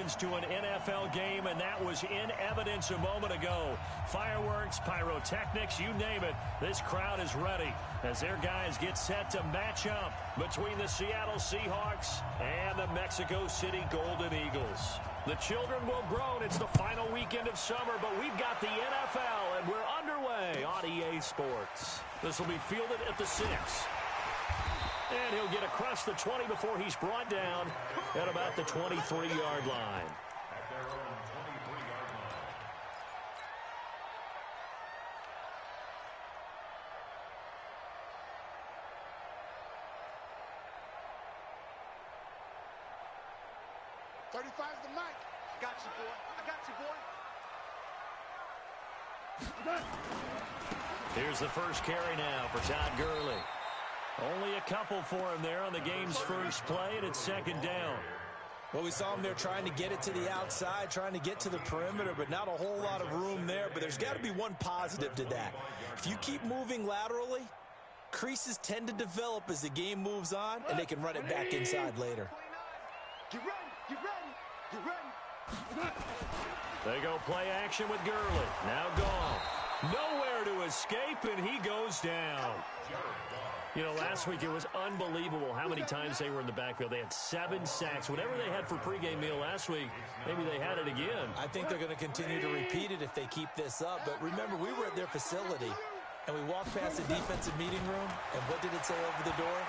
fans to an NFL game, and that was in evidence a moment ago. Fireworks, pyrotechnics, you name it. This crowd is ready as their guys get set to match up between the Seattle Seahawks and the Mexico City Golden Eagles. The children will groan. It's the final weekend of summer, but we've got the NFL, and we're underway on EA Sports. This will be fielded at the 6. And he'll get across the 20 before he's brought down at about the 23-yard line. 35's the mic. Got you, boy. I got you, boy. Here's the first carry now for Todd Gurley. Only a couple for him there on the game's first play, and it's second down. Well, we saw him there trying to get it to the outside, trying to get to the perimeter, but not a whole lot of room there. But there's got to be one positive to that. If you keep moving laterally, creases tend to develop as the game moves on, and they can run it back inside later. Get ready, get ready, get ready. They go play action with Gurley. Now Goff. Nowhere to escape, and he goes down. You know, last week it was unbelievable how many times they were in the backfield. They had 7 sacks. Whatever they had for pregame meal last week, maybe they had it again. I think they're going to continue to repeat it if they keep this up. But remember, we were at their facility, and we walked past the defensive meeting room, and what did it say over the door?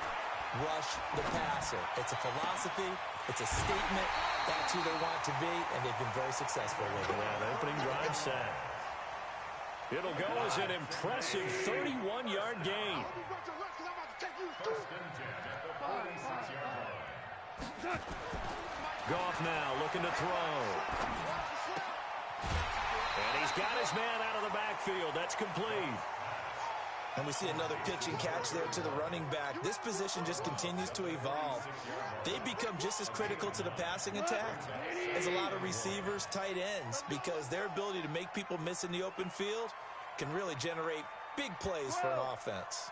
Rush the passer. It's a philosophy. It's a statement. That's who they want to be, and they've been very successful with it. Yeah, the opening drive sack. It'll go as an impressive 31-yard gain. Goff now looking to throw. And he's got his man out of the backfield. That's complete. And we see another pitch and catch there to the running back. This position just continues to evolve. They become just as critical to the passing attack as a lot of receivers, tight ends, because their ability to make people miss in the open field can really generate big plays for an offense.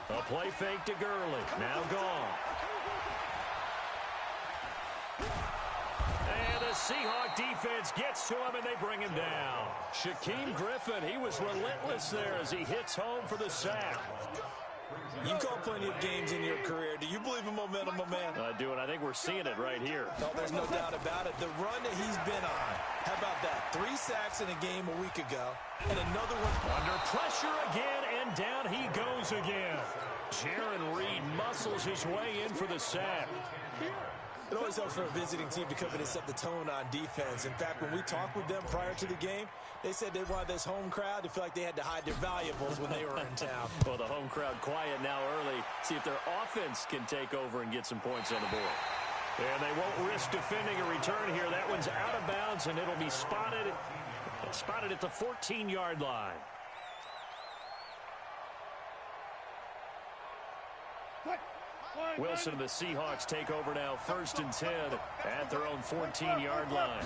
A play fake to Gurley. Now Goff. And the Seahawk defense gets to him, and they bring him down. Shaquem Griffin, he was relentless there as he hits home for the sack. You call plenty of games in your career. Do you believe in momentum, my man? I do, and I think we're seeing it right here. No, there's no doubt about it. The run that he's been on, how about that? 3 sacks in a game a week ago, and another one. Under pressure again, and down he goes again. Jaron Reed muscles his way in for the sack. It always helps for a visiting team to come in and set the tone on defense. In fact, when we talked with them prior to the game, they said they wanted this home crowd to feel like they had to hide their valuables when they were in town. Well, the home crowd quiet now early. See if their offense can take over and get some points on the board. And they won't risk defending a return here. That one's out of bounds, and it'll be spotted at the 14-yard line. Wilson and the Seahawks take over now, 1st and 10 at their own 14-yard line.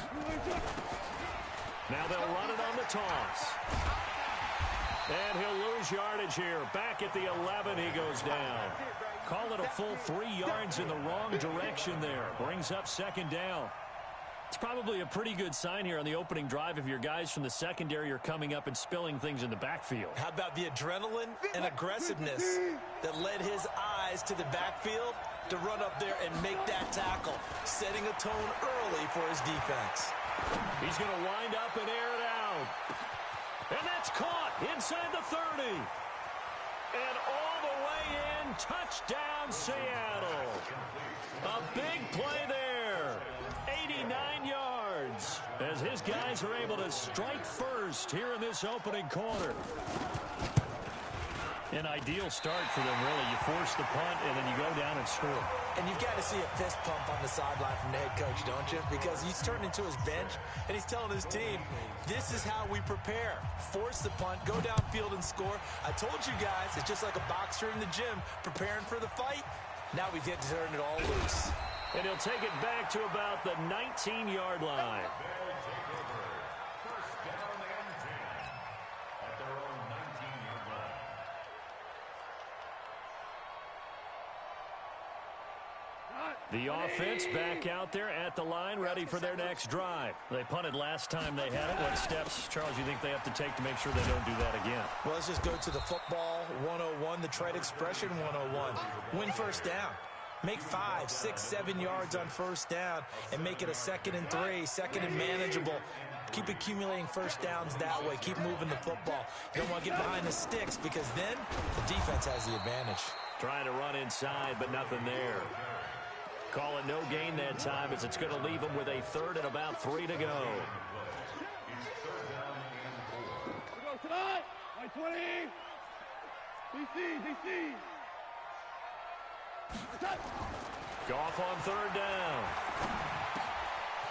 Now they'll run it on the toss. And he'll lose yardage here. Back at the 11, he goes down. Call it a full 3 yards in the wrong direction there. Brings up 2nd down. It's probably a pretty good sign here on the opening drive if your guys from the secondary are coming up and spilling things in the backfield. How about the adrenaline and aggressiveness that led his eyes to the backfield to run up there and make that tackle, setting a tone early for his defense. He's going to wind up and air it out. And that's caught inside the 30. And all the way in, touchdown Seattle. A big play there. 89 yards as his guys are able to strike first here in this opening quarter. An ideal start for them, really. You force the punt, and then you go down and score. And you've got to see a fist pump on the sideline from the head coach, don't you? Because he's turned into his bench, and he's telling his team, this is how we prepare. Force the punt, go downfield and score. I told you guys, it's just like a boxer in the gym preparing for the fight. Now we get to turn it all loose. And he'll take it back to about the 19-yard line. The offense back out there at the line, ready for their next drive. They punted last time they had it. What steps, Charles, you think they have to take to make sure they don't do that again? Well, let's just go to the football 101, the trade expression 101. Win first down. Make 5, 6, 7 yards on first down and make it a 2nd and 3, 2nd and manageable. Keep accumulating first downs that way. Keep moving the football. You don't want to get behind the sticks because then the defense has the advantage. Trying to run inside, but nothing there. Call it no gain that time as it's going to leave them with a 3rd and about 3 to go. Tonight, 20. DC. Goff on 3rd down.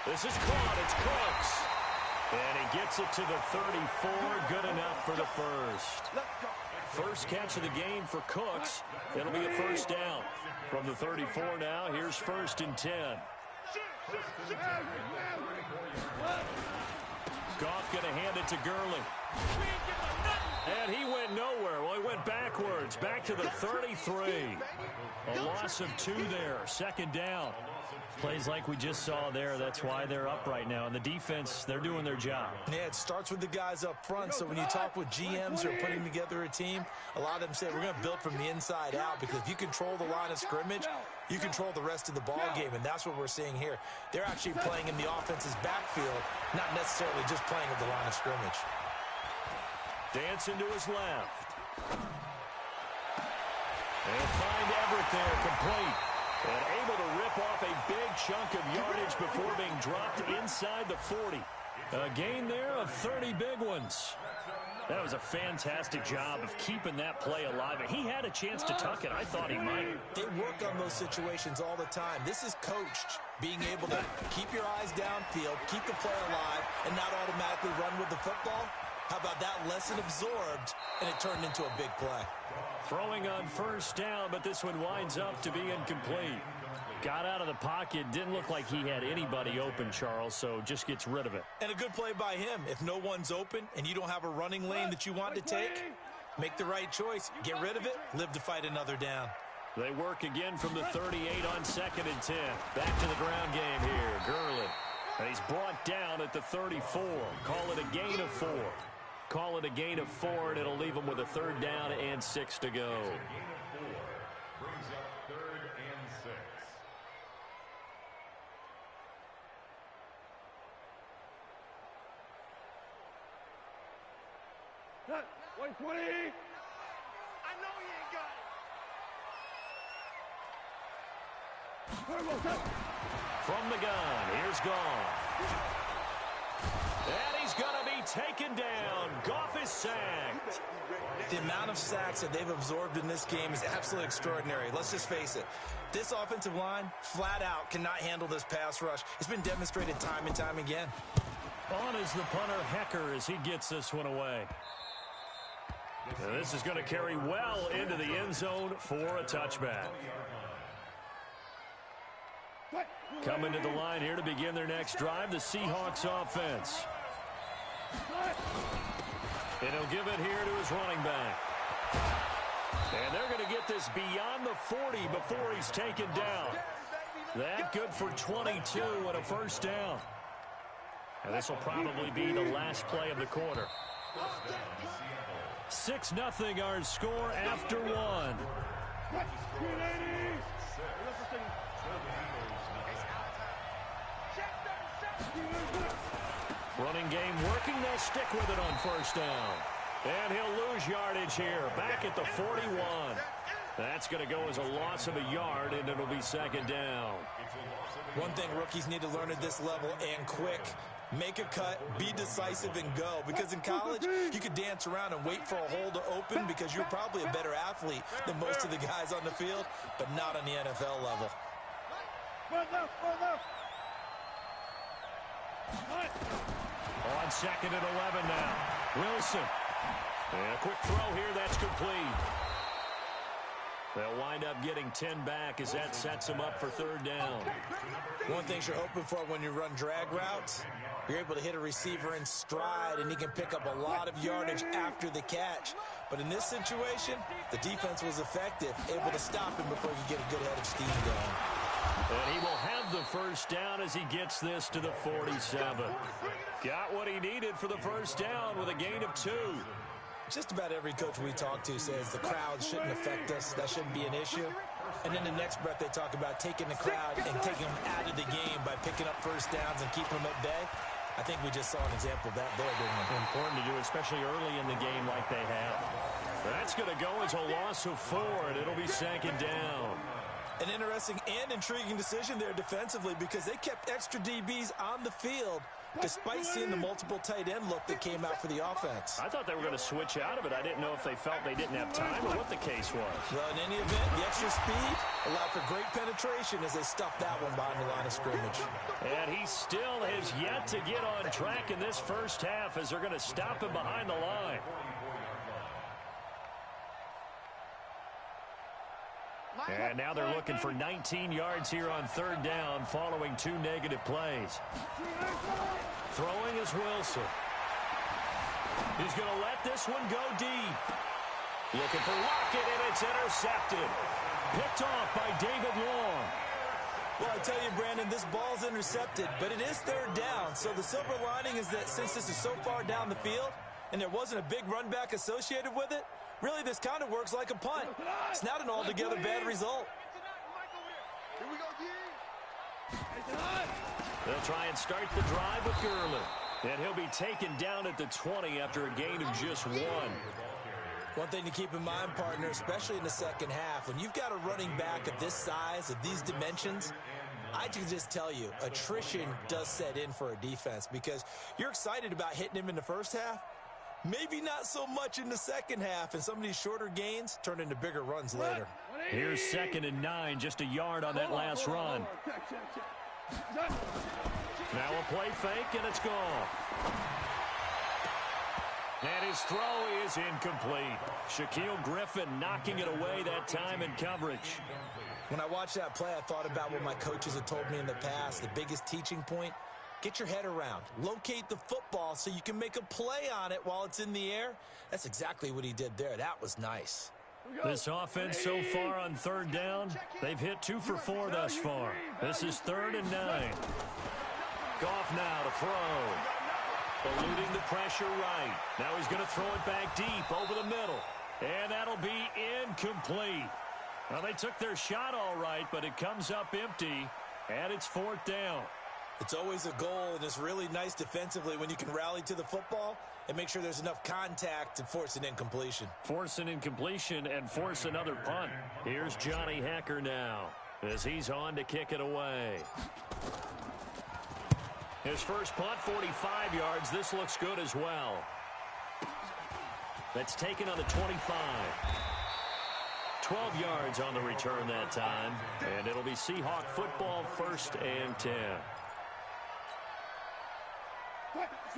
This is caught. It's Cooks. And he gets it to the 34. Good enough for the first. First catch of the game for Cooks. It'll be a first down. From the 34 now, here's 1st and 10. Goff going to hand it to Gurley. And he went nowhere. Well, he went backwards. Back to the 33. A loss of 2 there. 2nd down. Plays like we just saw there. That's why they're up right now. And the defense, they're doing their job. Yeah, it starts with the guys up front. So when you talk with GMs who are putting together a team, a lot of them say we're going to build from the inside out because if you control the line of scrimmage, you control the rest of the ball game. And that's what we're seeing here. They're actually playing in the offense's backfield, not necessarily just playing at the line of scrimmage. Dancing to his left. And find Everett there, complete. And able to rip off a big chunk of yardage before being dropped inside the 40. A gain there of 30 big ones. That was a fantastic job of keeping that play alive. And he had a chance to tuck it. I thought he might. They work on those situations all the time. This is coached, being able to keep your eyes downfield, keep the play alive, and not automatically run with the football. How about that lesson absorbed, and it turned into a big play. Throwing on first down, but this one winds up to be incomplete. Got out of the pocket. Didn't look like he had anybody open, Charles, so just gets rid of it. And a good play by him. If no one's open and you don't have a running lane that you want to take, make the right choice. Get rid of it. Live to fight another down. They work again from the 38 on 2nd and 10. Back to the ground game here. Gurley. And he's brought down at the 34. Call it a gain of 4. Call it a gain of 4, and it'll leave them with a 3rd down and 6 to go. Brings up 3rd and 6. 120. I know he ain't got it. From the gun, here's Goff. And he's going to be taken down. Goff is sacked. The amount of sacks that they've absorbed in this game is absolutely extraordinary. Let's just face it. This offensive line, flat out, cannot handle this pass rush. It's been demonstrated time and time again. On is the punter, Hecker, as he gets this one away. Now this is going to carry well into the end zone for a touchback. Coming to the line here to begin their next drive, the Seahawks offense. And he'll give it here to his running back. And they're going to get this beyond the 40 before he's taken down. That good for 22 and a first down. And this will probably be the last play of the quarter. 6-0 our score after 1. Running game working. They'll stick with it on first down. And he'll lose yardage here. Back at the 41. That's going to go as a loss of a yard, and it'll be 2nd down. One thing rookies need to learn at this level, and quick, make a cut, be decisive, and go. Because in college, you could dance around and wait for a hole to open because you're probably a better athlete than most of the guys on the field, but not on the NFL level. On 2nd and 11 now. Wilson. And a quick throw here. That's complete. They'll wind up getting 10 back as that sets them up for 3rd down. One thing you're hoping for when you run drag routes, you're able to hit a receiver in stride, and he can pick up a lot of yardage after the catch. But in this situation, the defense was effective, able to stop him before he could get a good head of steam going. And he will have the first down as he gets this to the 47. Got what he needed for the first down with a gain of 2. Just about every coach we talk to says the crowd shouldn't affect us. That shouldn't be an issue. And then the next breath they talk about taking the crowd and taking them out of the game by picking up first downs and keeping them at bay. I think we just saw an example of that there, didn't we? Important to do, especially early in the game like they have. That's going to go as a loss of 4, and it'll be second down. An interesting and intriguing decision there defensively because they kept extra DBs on the field despite seeing the multiple tight end look that came out for the offense. I thought they were going to switch out of it. I didn't know if they felt they didn't have time or what the case was. Well, in any event, the extra speed allowed for great penetration as they stuffed that one behind the line of scrimmage. And he still has yet to get on track in this first half as they're going to stop him behind the line. And now they're looking for 19 yards here on third down following 2 negative plays. Throwing is Wilson. He's going to let this one go deep. Looking for Lockett, and it's intercepted. Picked off by David Long. Well, I tell you, Brandon, this ball's intercepted, but it is third down. So the silver lining is that since this is so far down the field and there wasn't a big run back associated with it, really, this kind of works like a punt. It's not an altogether bad result. They'll try and start the drive with Gurley. And he'll be taken down at the 20 after a gain of just 1. One thing to keep in mind, partner, especially in the second half, when you've got a running back of this size, of these dimensions, I can just tell you, attrition does set in for a defense because you're excited about hitting him in the first half. Maybe not so much in the second half, and some of these shorter gains turn into bigger runs later. Here's 2nd and 9, just a yard on that last run. Now a play fake, and it's gone. And his throw is incomplete. Shaquille Griffin knocking it away that time in coverage. When I watched that play, I thought about what my coaches had told me in the past. The biggest teaching point, get your head around. Locate the football so you can make a play on it while it's in the air. That's exactly what he did there. That was nice. This offense so far on third down, they've hit 2 for 4 thus far. This is 3rd and 9. Goff now to throw. Eluding the pressure right. Now he's going to throw it back deep over the middle. And that'll be incomplete. Well, they took their shot all right, but it comes up empty, and it's 4th down. It's always a goal, and it's really nice defensively when you can rally to the football and make sure there's enough contact to force an incompletion. Force an incompletion and force another punt. Here's Johnny Hecker now as he's on to kick it away. His first punt, 45 yards. This looks good as well. That's taken on the 25. 12 yards on the return that time. And it'll be Seahawk football, 1st and 10.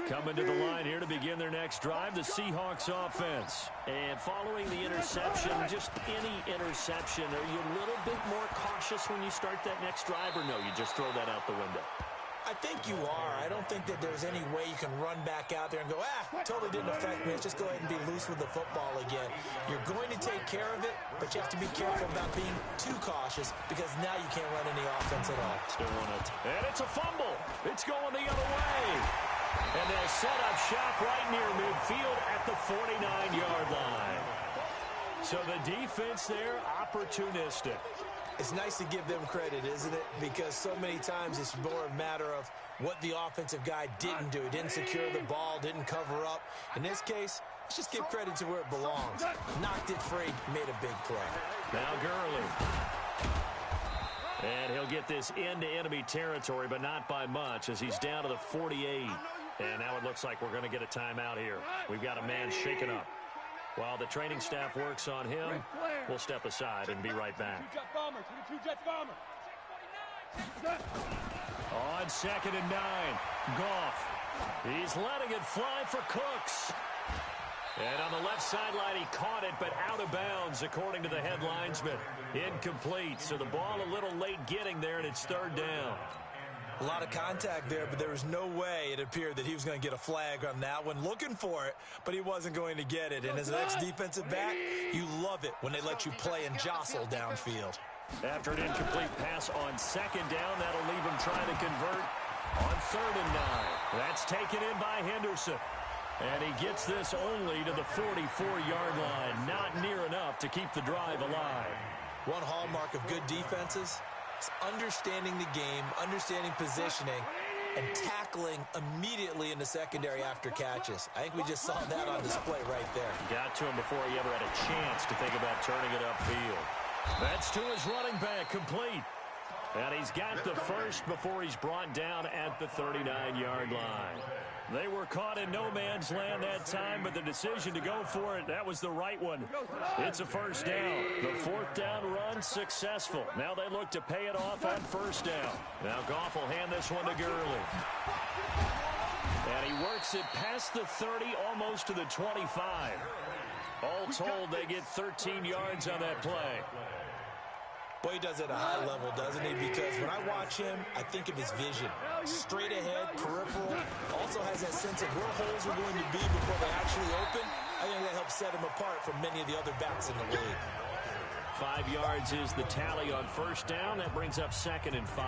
Coming to the line here to begin their next drive, the Seahawks offense. And following the interception, just any interception, are you a little bit more cautious when you start that next drive, or no, you just throw that out the window? I think you are. I don't think that there's any way you can run back out there and go, totally didn't affect me. Let's just go ahead and be loose with the football again. You're going to take care of it, but you have to be careful about being too cautious because now you can't run any offense at all. Still want it. And it's a fumble. It's going the other way. And they'll set up shop right near midfield at the 49-yard line. So the defense there, opportunistic. It's nice to give them credit, isn't it? Because so many times it's more a matter of what the offensive guy didn't do. He didn't secure the ball, didn't cover up. In this case, let's just give credit to where it belongs. Knocked it free, made a big play. Now Gurley. And he'll get this into enemy territory, but not by much as he's down to the 48. And now it looks like we're going to get a timeout here. We've got a man shaken up. While the training staff works on him, we'll step aside and be right back. On 2nd and 9, Goff. He's letting it fly for Cooks. And on the left sideline, he caught it, but out of bounds, according to the head linesman. Incomplete, so the ball a little late getting there, and it's 3rd down. A lot of contact there, but there was no way it appeared that he was going to get a flag on that one. Looking for it, but he wasn't going to get it. And as an ex-defensive back, you love it when they let you play and jostle downfield. After an incomplete pass on second down, that'll leave him trying to convert on 3rd and 9. That's taken in by Henderson. And he gets this only to the 44-yard line. Not near enough to keep the drive alive. One hallmark of good defenses is understanding the game, understanding positioning, and tackling immediately in the secondary after catches. I think we just saw that on display right there. Got to him before he ever had a chance to think about turning it upfield. That's to his running back, complete. And he's got the first before he's brought down at the 39-yard line. They were caught in no man's land that time, but the decision to go for it, that was the right one. It's a first down. The 4th down run successful. Now they look to pay it off on 1st down. Now Goff will hand this one to Gurley. And he works it past the 30, almost to the 25. All told, they get 13 yards on that play. Boy, he does it at a high level, doesn't he? Because when I watch him, I think of his vision. Straight ahead, peripheral. Also has that sense of where holes are going to be before they actually open. I think that helps set him apart from many of the other backs in the league. 5 yards is the tally on 1st down. That brings up 2nd and 5.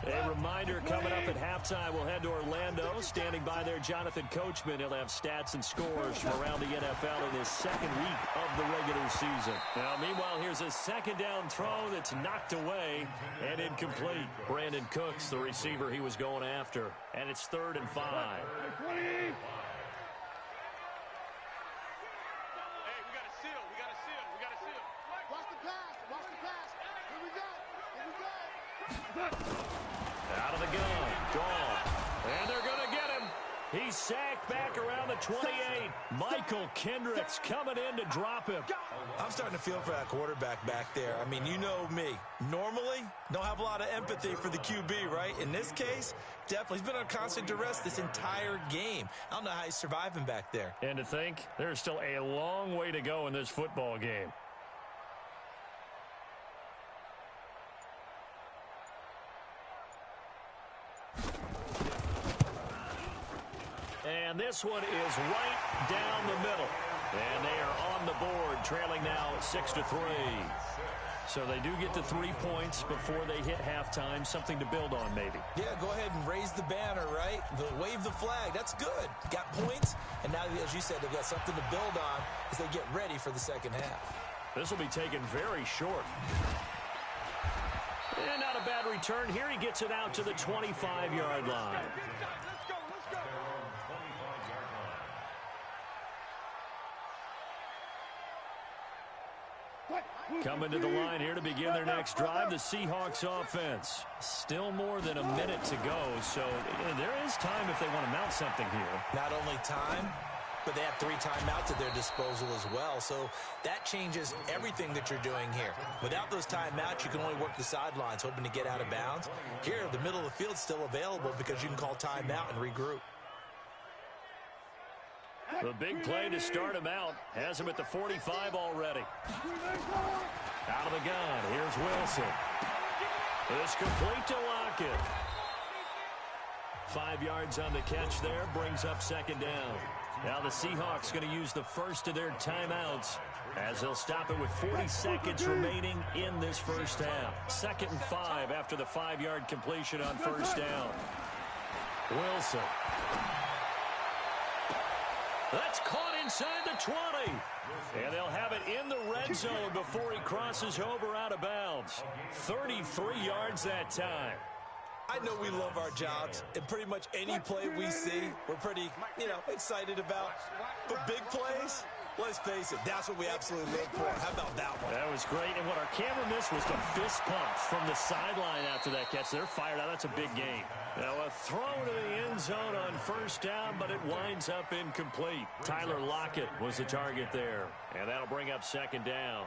A reminder coming up at halftime, we'll head to Orlando. Standing by there, Jonathan Coachman. He'll have stats and scores from around the NFL in his 2nd week of the regular season. Now, meanwhile, here's a 2nd down throw that's knocked away and incomplete. Brandon Cooks, the receiver he was going after. And it's 3rd and 5. Out of the gun, Goff, and they're going to get him. He's sacked back around the 28. Michael Kendricks coming in to drop him. I'm starting to feel for that quarterback back there. I mean, you know me. Normally, don't have a lot of empathy for the QB, right? In this case, definitely. He's been on constant duress this entire game. I don't know how he's surviving back there. And to think, there's still a long way to go in this football game. And this one is right down the middle. And they are on the board, trailing now 6-3. So they do get the 3 points before they hit halftime. Something to build on, maybe. Yeah, go ahead and raise the banner, right? Wave the flag. That's good. Got points. And now, as you said, they've got something to build on as they get ready for the second half. This will be taken very short. And not a bad return here. He gets it out to the 25-yard line. Coming to the line here to begin their next drive, the Seahawks offense. Still more than a minute to go, so there is time if they want to mount something here. Not only time, but they have 3 timeouts at their disposal as well, so that changes everything that you're doing here. Without those timeouts, you can only work the sidelines, hoping to get out of bounds. Here, the middle of the field is still available because you can call timeout and regroup. The big play to start him out has him at the 45 already. Out of the gun, here's Wilson. It's complete to Lockett. 5 yards on the catch there, brings up 2nd down. Now the Seahawks going to use the first of their timeouts as they'll stop it with 40 seconds remaining in this first half. 2nd and 5 after the 5-yard completion on 1st down. Wilson. That's caught inside the 20. And they'll have it in the red zone before he crosses over out of bounds. 33 yards that time. I know we love our jobs, and pretty much any play we see, we're pretty, excited about. But big plays, let's face it, that's what we absolutely live for. How about that one? That was great, and what our camera missed was the fist pump from the sideline after that catch. They're fired out. That's a big game. Now a throw to the end zone on 1st down, but it winds up incomplete. Tyler Lockett was the target there, and that'll bring up 2nd down.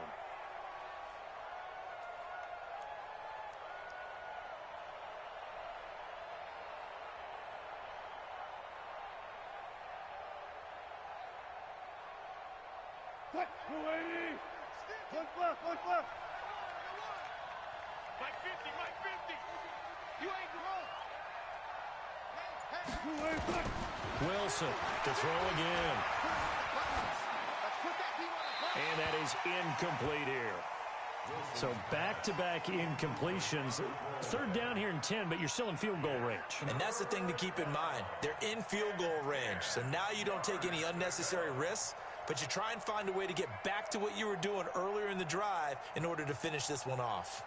Look. Mike 50. You ain't wrong. Wilson to throw again. And that is incomplete here. So back-to-back incompletions. Third down here in 10, but you're still in field goal range. And that's the thing to keep in mind. They're in field goal range. So now you don't take any unnecessary risks, but you try and find a way to get back to what you were doing earlier in the drive in order to finish this one off.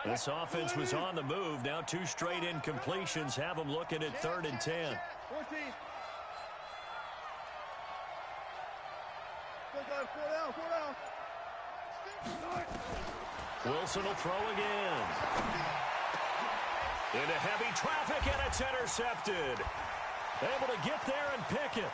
This offense was on the move. Now 2 straight incompletions have them looking at 3rd and 10. Wilson will throw again. Into heavy traffic, and it's intercepted. Able to get there and pick it.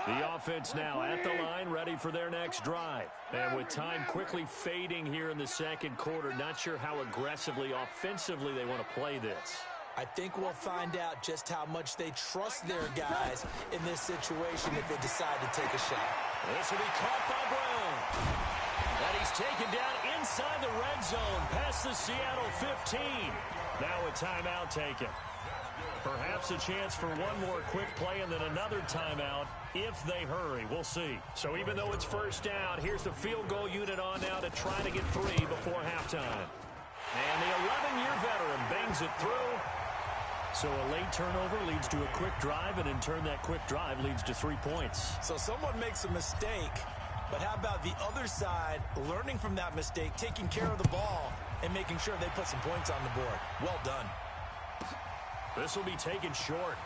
The offense now at the line, ready for their next drive. And with time quickly fading here in the second quarter, not sure how aggressively, offensively they want to play this. I think we'll find out just how much they trust their guys in this situation if they decide to take a shot. This will be caught by Brown. And he's taken down inside the red zone, past the Seattle 15. Now a timeout taken. Perhaps a chance for one more quick play and then another timeout if they hurry. We'll see. So even though it's first down, here's the field goal unit on now to try to get 3 before halftime. And the 11-year veteran bangs it through. So a late turnover leads to a quick drive, and in turn that quick drive leads to 3 points. So someone makes a mistake, but how about the other side learning from that mistake, taking care of the ball, and making sure they put some points on the board? Well done. This will be taken short.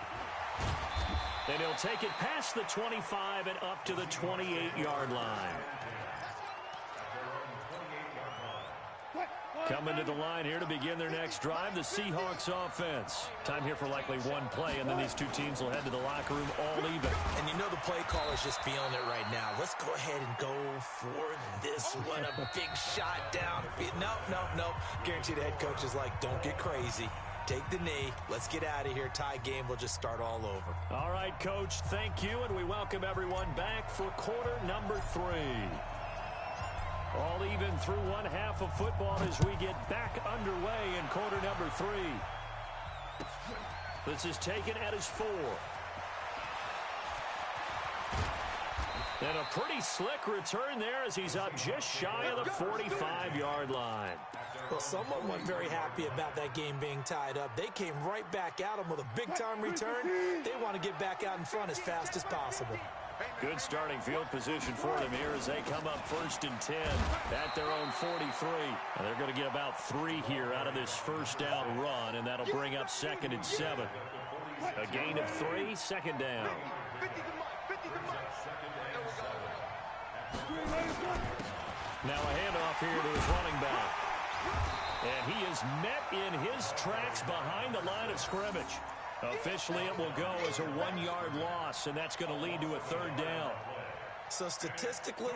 And he'll take it past the 25 and up to the 28-yard line. Coming to the line here to begin their next drive, the Seahawks offense. Time here for likely one play, and then these two teams will head to the locker room all even. And you know the play caller's just feeling it right now. Let's go ahead and go for this one. A big shot down. Nope. Guarantee the head coach is like, don't get crazy. Take the knee. Let's get out of here. Tie game. We'll just start all over. All right, Coach, thank you, and we welcome everyone back for quarter number 3. All even through one half of football as we get back underway in quarter number 3. This is taken at his 4. And a pretty slick return there as he's up just shy of the 45-yard line. Well, someone wasn't very happy about that game being tied up. They came right back at him with a big-time return. They want to get back out in front as fast as possible. Good starting field position for them here as they come up 1st and 10 at their own 43. And they're going to get about 3 here out of this first down run, and that'll bring up 2nd and 7. A gain of 3, 2nd down. Now a handoff here to his running back. And he is met in his tracks behind the line of scrimmage. Officially, it will go as a 1-yard loss, and that's going to lead to a 3rd down. So statistically,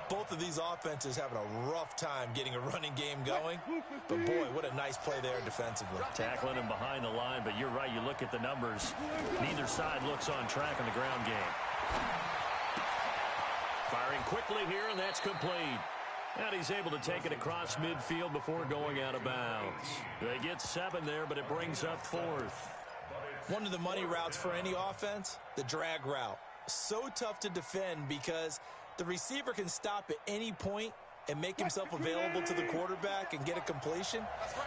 both of these offenses having a rough time getting a running game going. But boy, what a nice play there defensively. Tackling him behind the line, but you're right, you look at the numbers. Neither side looks on track in the ground game. Firing quickly here, and that's complete. And he's able to take it across midfield before going out of bounds. They get 7 there, but it brings up 4th. One of the money routes for any offense, the drag route. So tough to defend because the receiver can stop at any point and make himself available to the quarterback and get a completion.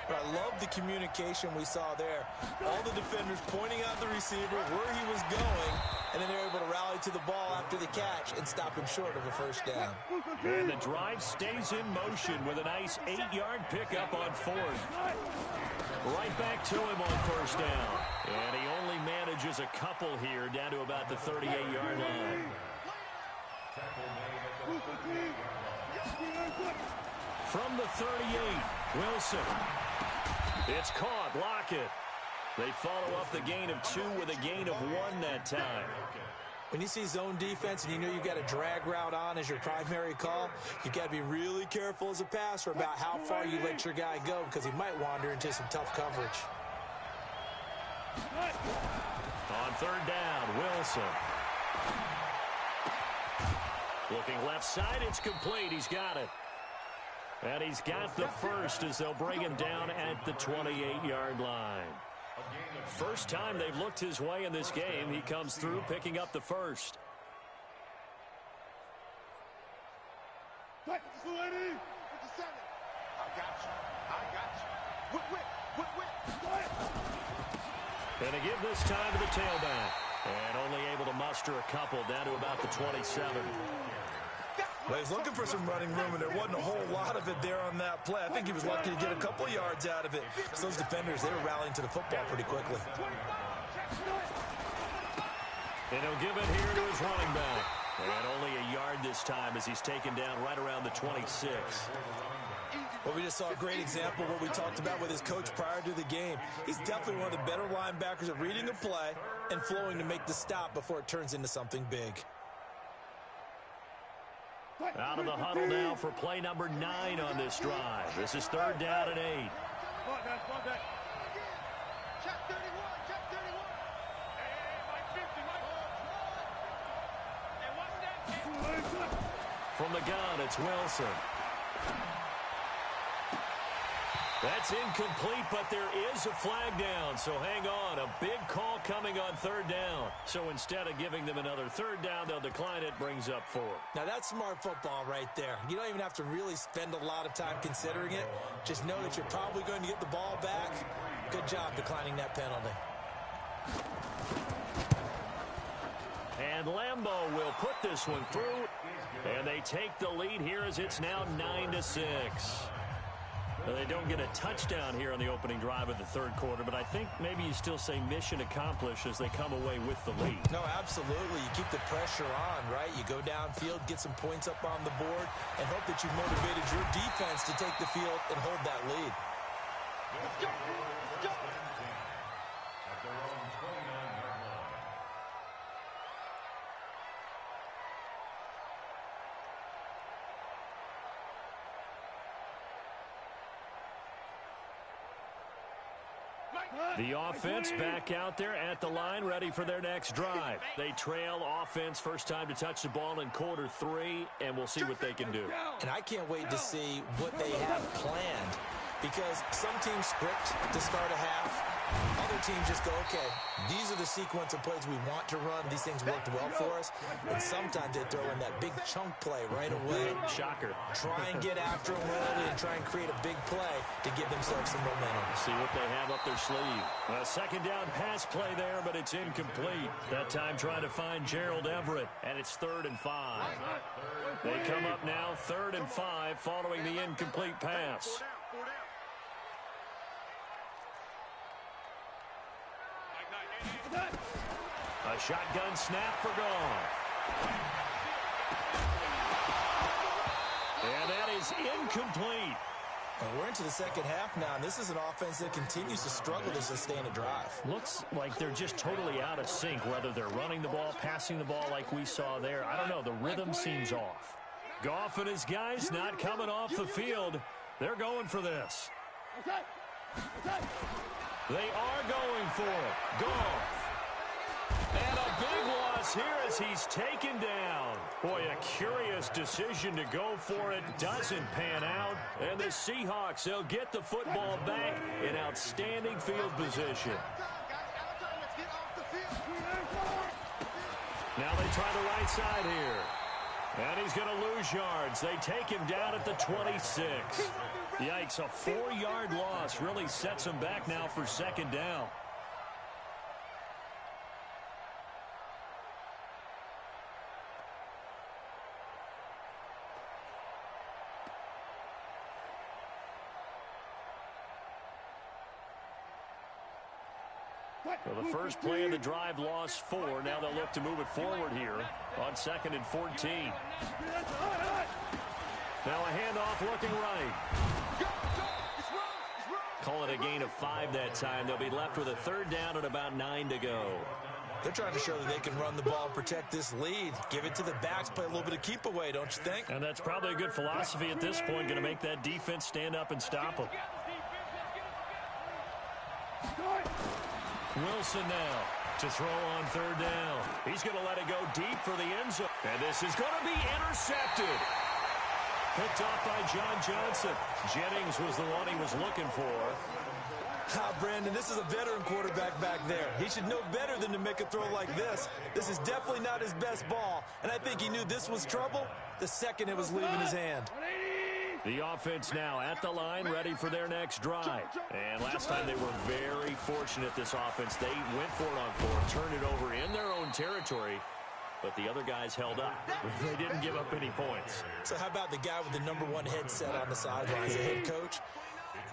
But I love the communication we saw there. All the defenders pointing out the receiver, where he was going, and then they're able to rally to the ball after the catch and stop him short of a 1st down. And the drive stays in motion with a nice 8-yard pickup on 4th. Right back to him on 1st down. And he only manages a couple here down to about the 38-yard line. From the 38, Wilson. It's caught. Lockett. They follow up the gain of 2 with a gain of 1 that time. When you see zone defense and you know you've got a drag route on as your primary call, you've got to be really careful as a passer about how far you let your guy go because he might wander into some tough coverage. On third down, Wilson. Looking left side, it's complete. He's got it. And he's got the first as they'll bring him down at the 28-yard line. First time they've looked his way in this game. He comes through picking up the first. I got you. And a give this time to the tailback. And only able to muster a couple down to about the 27. Well, he's looking for some running room, and there wasn't a whole lot of it there on that play. I think he was lucky to get a couple of yards out of it. So those defenders, they were rallying to the football pretty quickly. And he'll give it here to his running back. And only a yard this time as he's taken down right around the 26. Well, we just saw a great example of what we talked about with his coach prior to the game. He's definitely one of the better linebackers at reading a play and flowing to make the stop before it turns into something big. Out of the huddle now for play number 9 on this drive. This is third down and 8. From the gun, it's Wilson. That's incomplete, but there is a flag down, so hang on. A big call coming on third down. So instead of giving them another third down, they'll decline it, brings up 4. Now, that's smart football right there. You don't even have to really spend a lot of time considering it. Just know that you're probably going to get the ball back. Good job declining that penalty. And Lambeau will put this one through, and they take the lead here as it's now 9-6. They don't get a touchdown here on the opening drive of the third quarter, but I think maybe you still say mission accomplished as they come away with the lead. No, absolutely. You keep the pressure on, right? You go downfield, get some points up on the board, and hope that you've motivated your defense to take the field and hold that lead. Let's go! Let's go! At their own 29-yard line. The offense back out there at the line, ready for their next drive. They trail offense first time to touch the ball in quarter 3, and we'll see what they can do. And I can't wait to see what they have planned, because some teams script to start a half. Other teams just go, okay, these are the sequence of plays we want to run. These things worked well for us. And sometimes they throw in that big chunk play right away. Shocker. Try and get after them early and try and create a big play to give themselves some momentum. See what they have up their sleeve. A second down pass play there, but it's incomplete. That time trying to find Gerald Everett, and it's 3rd and 5. They come up now 3rd and 5 following the incomplete pass. A shotgun snap for Goff. And that is incomplete. And we're into the second half now, and this is an offense that continues to struggle to sustain a drive. Looks like they're just totally out of sync, whether they're running the ball, passing the ball like we saw there. I don't know. The rhythm seems off. Goff and his guys not coming off the field. They're going for this. They are going for it. Goff. And a big loss here as he's taken down. Boy, a curious decision to go for it. Doesn't pan out. And the Seahawks, they'll get the football back in outstanding field position. Now they try the right side here. And he's going to lose yards. They take him down at the 26. Yikes, a 4-yard loss really sets him back now for second down. Well, the first play of the drive lost 4. Now they'll look to move it forward here on 2nd and 14. Now a handoff looking right. Call it a gain of 5 that time. They'll be left with a 3rd down and about 9 to go. They're trying to show that they can run the ball and protect this lead. Give it to the backs, play a little bit of keep away, don't you think? And that's probably a good philosophy at this point, going to make that defense stand up and stop them. Wilson now to throw on third down. He's going to let it go deep for the end zone. And this is going to be intercepted. Picked off by John Johnson. Jennings was the one he was looking for. Brandon, this is a veteran quarterback back there. He should know better than to make a throw like this. This is definitely not his best ball, and I think he knew this was trouble the second it was leaving his hand. The offense now at the line, ready for their next drive. And last time they were very fortunate, this offense. They went for it on fourth, turned it over in their own territory, but the other guys held up. They didn't give up any points. So how about the guy with the #1 headset on the sidelines, the head coach?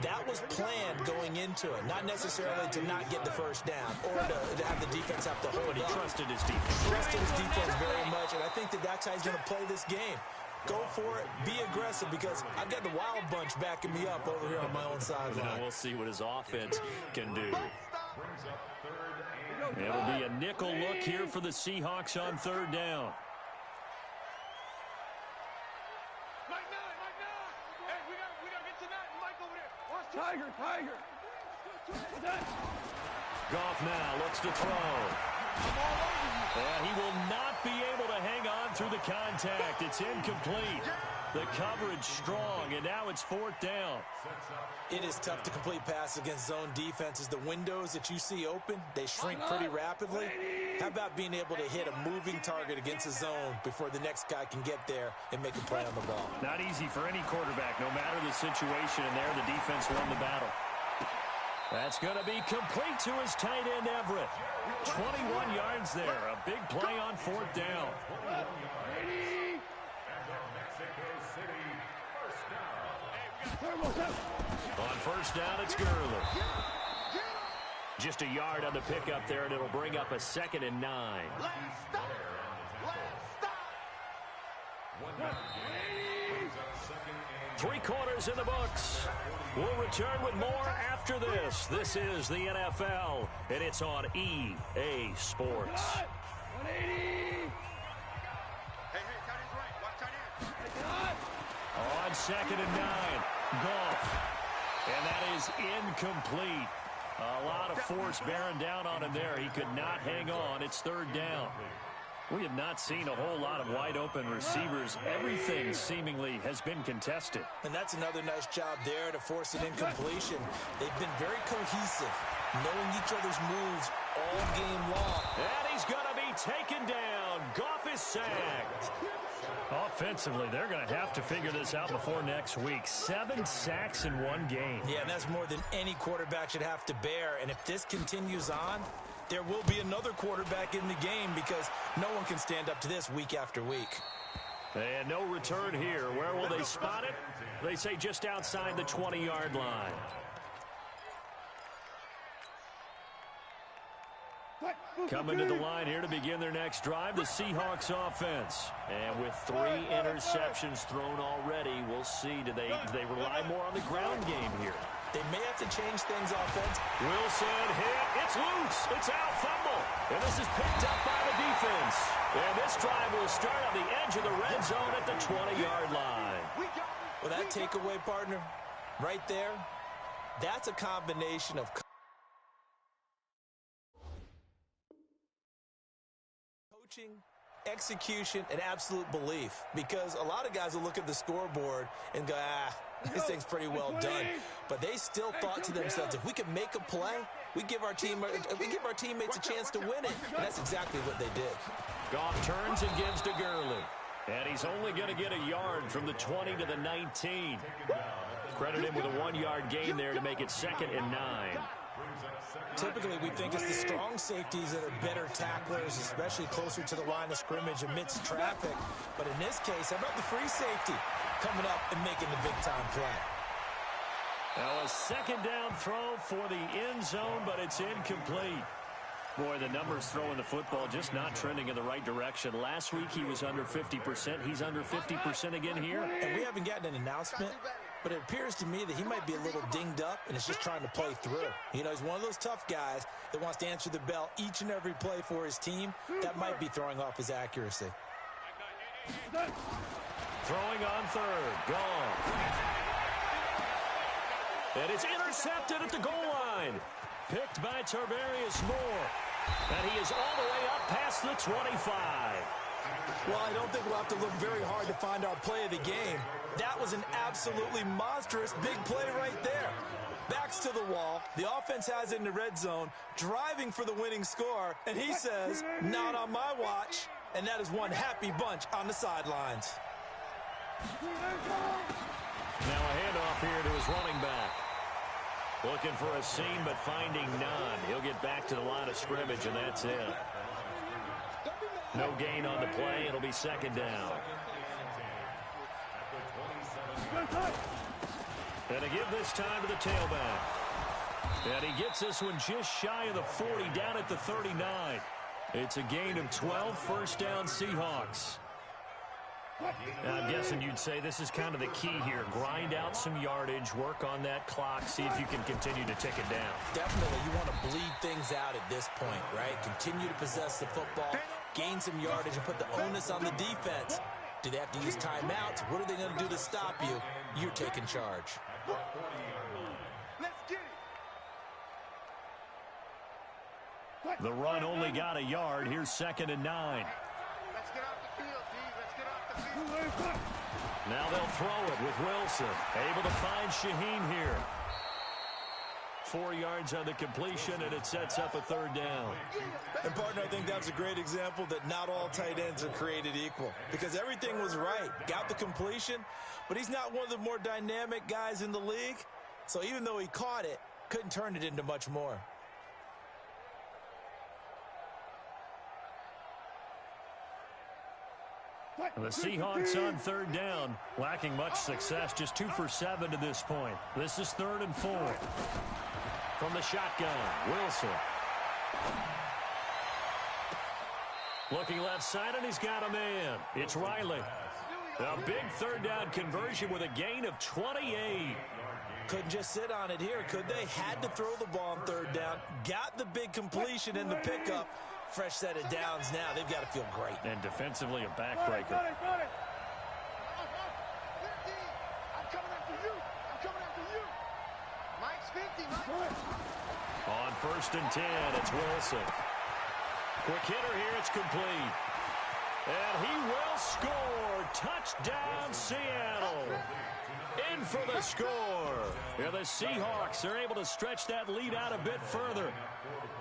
That was planned going into it, not necessarily to not get the first down or to have the defense have to hold But he up. trusted his defense. Trusted his defense very much, and I think that's how he's going to play this game. Go for it, be aggressive, because I've got the wild bunch backing me up over here on my own sideline. We'll see what his offense can do. It'll be a nickel look here for the Seahawks on third down. Tiger. Goff now looks to throw. And he will not be able to hang on through the contact. It's incomplete. The coverage strong, and now it's fourth down. It is tough to complete passes against zone defenses. The windows that you see open, they shrink pretty rapidly. How about being able to hit a moving target against a zone before the next guy can get there and make a play on the ball? Not easy for any quarterback, no matter the situation, and there the defense won the battle. That's going to be complete to his tight end, Everett. 21 yards there. A big play on fourth down. On first down, it's Gurley. Just a yard on the pickup there, and it'll bring up a 2nd and 9. Three quarters in the books. We'll return with more after this. This is the NFL, and it's on EA Sports. On 2nd and 9, Goff. And that is incomplete. A lot of force bearing down on him there. He could not hang on. It's third down. We have not seen a whole lot of wide-open receivers. Everything seemingly has been contested. And that's another nice job there to force an incompletion. They've been very cohesive, knowing each other's moves all game long. And he's going to be taken down. Goff is sacked. Offensively, they're going to have to figure this out before next week. 7 sacks in one game. Yeah, and that's more than any quarterback should have to bear. And if this continues on, there will be another quarterback in the game because no one can stand up to this week after week. And no return here. Where will they spot it? They say just outside the 20-yard line. Coming to the line here to begin their next drive, the Seahawks offense. And with 3 interceptions thrown already, we'll see. Do they rely more on the ground game here? They may have to change things offense. Wilson hit. It's loose. It's out. Fumble. And this is picked up by the defense. And this drive will start on the edge of the red zone at the 20-yard line. Well, that takeaway, partner, right there, that's a combination of coaching, execution, and absolute belief. Because a lot of guys will look at the scoreboard and go, this thing's pretty well done. But they still thought to themselves, if we can make a play, we give our teammates a chance to win it. And that's exactly what they did. Goff turns and gives to Gurley. And he's only going to get a yard from the 20 to the 19. Credit him with a 1-yard gain there to make it 2nd and 9. Typically, we think it's the strong safeties that are better tacklers, especially closer to the line of scrimmage amidst traffic. But in this case, how about the free safety coming up and making the big-time play? Now a 2nd down throw for the end zone, but it's incomplete. Boy, the numbers throwing the football just not trending in the right direction. Last week he was under 50%. He's under 50% again here. And we haven't gotten an announcement but it appears to me that he might be a little dinged up and is just trying to play through. You know, he's one of those tough guys that wants to answer the bell each and every play for his team. That might be throwing off his accuracy. Throwing on third. Gone. And it's intercepted at the goal line. Picked by Tarvarius Moore. And he is all the way up past the 25. Well, I don't think we'll have to look very hard to find our play of the game. That was an absolutely monstrous big play right there. Backs to the wall. The offense has it in the red zone, driving for the winning score. And he says, not on my watch. And that is one happy bunch on the sidelines. Now a handoff here to his running back. Looking for a seam, but finding none. He'll get back to the line of scrimmage, and that's it. No gain on the play. It'll be second down. And to give this time to the tailback. And he gets this one just shy of the 40, down at the 39. It's a gain of 12, first down Seahawks. I'm guessing you'd say this is kind of the key here. Grind out some yardage, work on that clock, see if you can continue to tick it down. Definitely. You want to bleed things out at this point, right? Continue to possess the football, gain some yardage, and put the onus on the defense. Do they have to use timeouts? What are they going to do to stop you? You're taking charge. Let's get it. The run only got a yard. Here's second and 9. Let's get off the field, D. Let's get off the field. Now they'll throw it with Wilson. Able to find Shaheen here. 4 yards on the completion, and it sets up a third down. And, partner, I think that's a great example that not all tight ends are created equal, because everything was right. Got the completion, but he's not one of the more dynamic guys in the league. So even though he caught it, couldn't turn it into much more. And the Seahawks on third down, lacking much success, just 2 for 7 to this point. This is 3rd and 4. From the shotgun, Wilson. Looking left side, and he's got a man. It's Riley. A big third down conversion with a gain of 28. Couldn't just sit on it here, could they? Had to throw the ball on third down. Got the big completion and the pickup. Fresh set of downs now. They've got to feel great. And defensively, a backbreaker. I'm coming after you. I'm coming after you. Mike's 50, Mike. On 1st and 10, it's Wilson. Quick hitter here, it's complete. And he will score. Touchdown, Seattle. In for the score. Yeah, the Seahawks are able to stretch that lead out a bit further.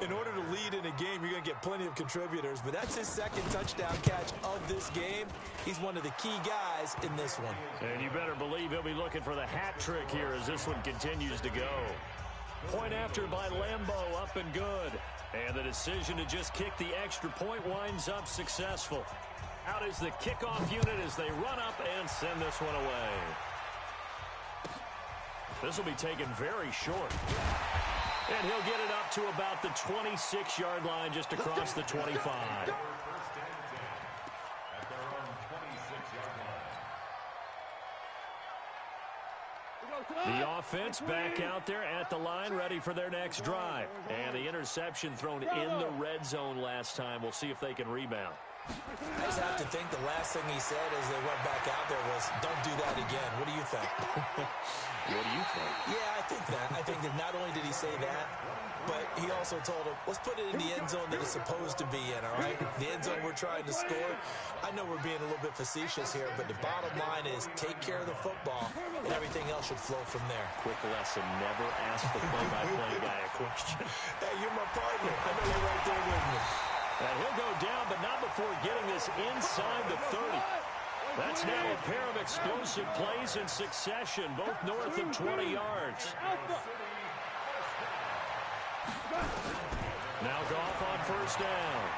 In order to lead in a game, you're going to get plenty of contributors, but that's his second touchdown catch of this game. He's one of the key guys in this one. And you better believe he'll be looking for the hat trick here as this one continues to go. Point after by Lambeau, up and good. And the decision to just kick the extra point winds up successful. Out is the kickoff unit as they run up and send this one away. This will be taken very short. And he'll get it up to about the 26-yard line, just across the 25. The offense back out there at the line, ready for their next drive. And the interception thrown in the red zone last time. We'll see if they can rebound. I just have to think the last thing he said as they went back out there was, don't do that again. What do you think? What do you think? Yeah, I think that. I think that not only did he say that, but he also told him, let's put it in the end zone that it's supposed to be in, all right? The end zone we're trying to score. I know we're being a little bit facetious here, but the bottom line is take care of the football, and everything else should flow from there. Quick lesson, never ask the play-by-play guy a question. Hey, you're my partner. I know you're right there with me. And he'll go down, but not before getting this inside the 30. That's now a pair of explosive plays in succession, both north of 20 yards. Now Goff on 1st down.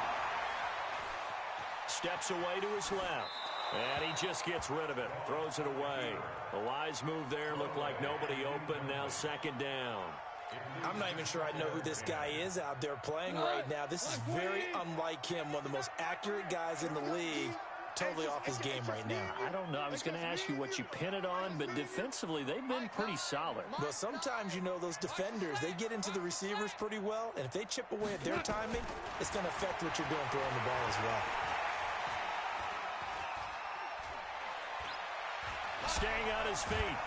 Steps away to his left. And he just gets rid of it. Throws it away. The wise move there. Looked like nobody open. Now 2nd down. I'm not even sure I know who this guy is out there playing right now. This is very unlike him, one of the most accurate guys in the league. totally off his game right now. I don't know. I was going to ask you what you pin it on, but defensively, they've been pretty solid. Well, sometimes, you know, those defenders, they get into the receivers pretty well, and if they chip away at their timing, it's going to affect what you're doing throwing the ball as well. Staying on his feet.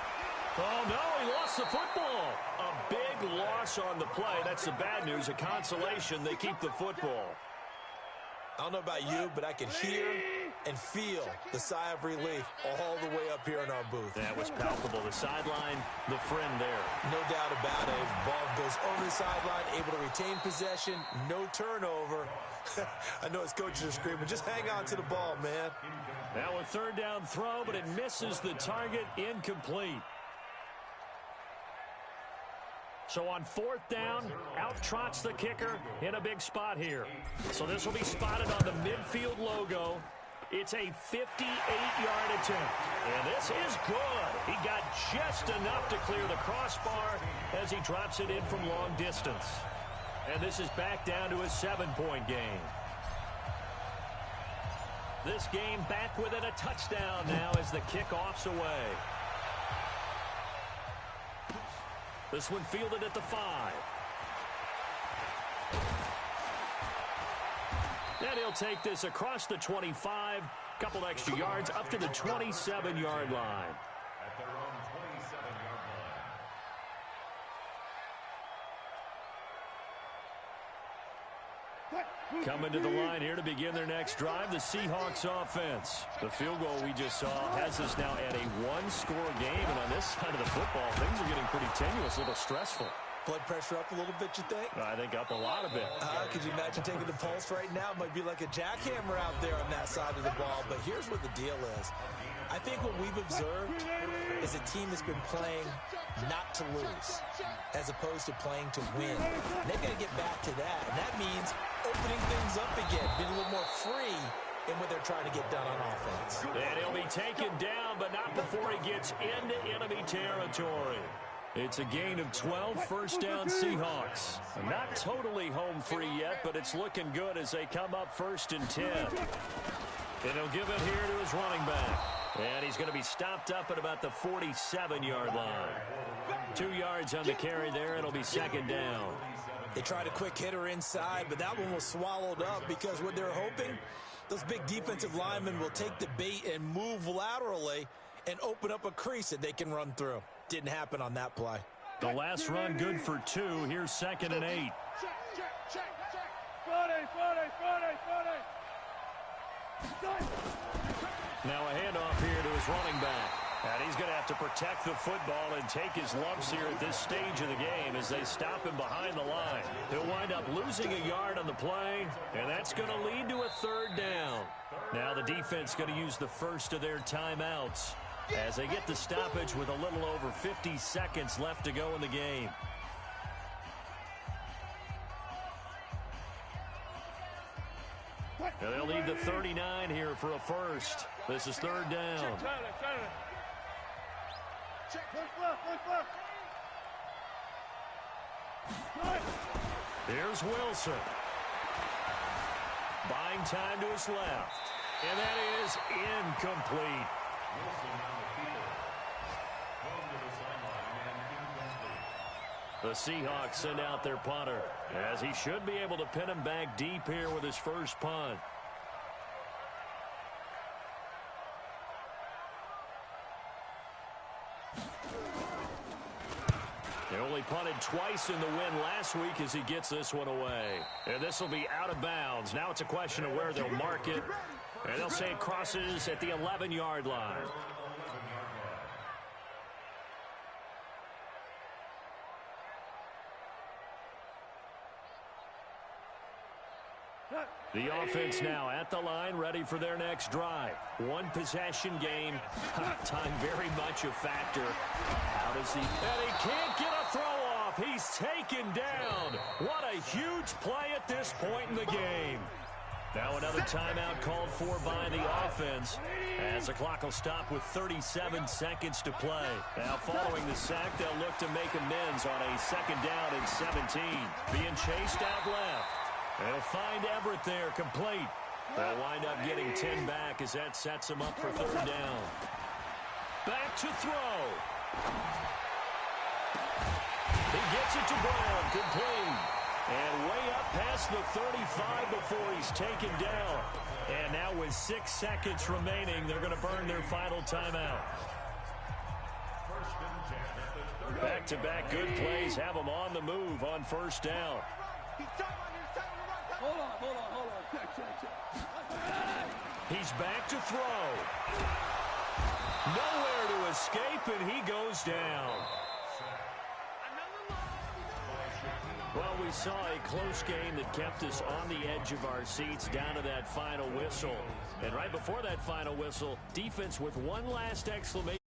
Oh, no, he lost the football. A big loss on the play. That's the bad news. A consolation, they keep the football. I don't know about you, but I can hear and feel the sigh of relief all the way up here in our booth. That was palpable. The sideline, the friend there. No doubt about it. Ball goes over the sideline, able to retain possession, no turnover. I know his coaches are screaming, just hang on to the ball, man. Now a third down throw, but it misses the target, incomplete. So on fourth down, out trots the kicker in a big spot here. So this will be spotted on the midfield logo. It's a 58-yard attempt. And this is good. He got just enough to clear the crossbar as he drops it in from long distance. And this is back down to a 7-point game. This game back within a touchdown now as the kickoff's away. This one fielded at the 5. And he'll take this across the 25, couple extra yards up to the 27-yard line. At their own 27-yard line. Coming to the line here to begin their next drive, the Seahawks offense. The field goal we just saw has us now at a one-score game, and on this side of the football, things are getting pretty tenuous, a little stressful. Blood pressure up a little bit, you think? I think up a lot of it. Could you imagine taking the pulse right now? It might be like a jackhammer out there on that side of the ball, but here's what the deal is. I think what we've observed is a team that's been playing not to lose as opposed to playing to win. And they've got to get back to that, and that means opening things up again, being a little more free in what they're trying to get done on offense. And he'll be taken down, but not before he gets into enemy territory. It's a gain of 12, first down Seahawks. Not totally home free yet, but it's looking good as they come up 1st and 10. And he'll give it here to his running back. And he's going to be stopped up at about the 47-yard line. 2 yards on the carry there. It'll be 2nd down. They tried a quick hitter inside, but that one was swallowed up because what they're hoping, those big defensive linemen will take the bait and move laterally and open up a crease that they can run through. Didn't happen on that play. The last run good for 2. Here's 2nd and 8. Check. 40. Now a handoff here to his running back. And he's going to have to protect the football and take his lumps here at this stage of the game as they stop him behind the line. He'll wind up losing a yard on the play, and that's going to lead to a 3rd down. Now the defense going to use the first of their timeouts as they get the stoppage with a little over 50 seconds left to go in the game. And they'll leave the 39 here for a first. This is 3rd down. Here's Wilson. Buying time to his left. And that is incomplete. Wilson on the field. Thrown to the sideline and incomplete. The Seahawks send out their punter, as he should be able to pin him back deep here with his first punt. They only punted twice in the win last week as he gets this one away. And this will be out of bounds. Now it's a question of where they'll mark it. And they'll say it crosses at the 11-yard line. The offense now at the line, ready for their next drive. One possession game. Time very much a factor. How does he... And he can't get a throw off. He's taken down. What a huge play at this point in the game. Now another timeout called for by the offense as the clock will stop with 37 seconds to play. Now following the sack, they'll look to make amends on a 2nd down and 17. Being chased out left. They'll find Everett there, complete. They'll wind up getting 10 back as that sets them up for third down. Back to throw. He gets it to Brown. Complete. And way up past the 35 before he's taken down. And now with 6 seconds remaining, they're going to burn their final timeout. Back-to-back good plays have them on the move on first down. Hold on. Check. He's back to throw. Nowhere to escape, and he goes down. Well, we saw a close game that kept us on the edge of our seats down to that final whistle. And right before that final whistle, defense with one last exclamation.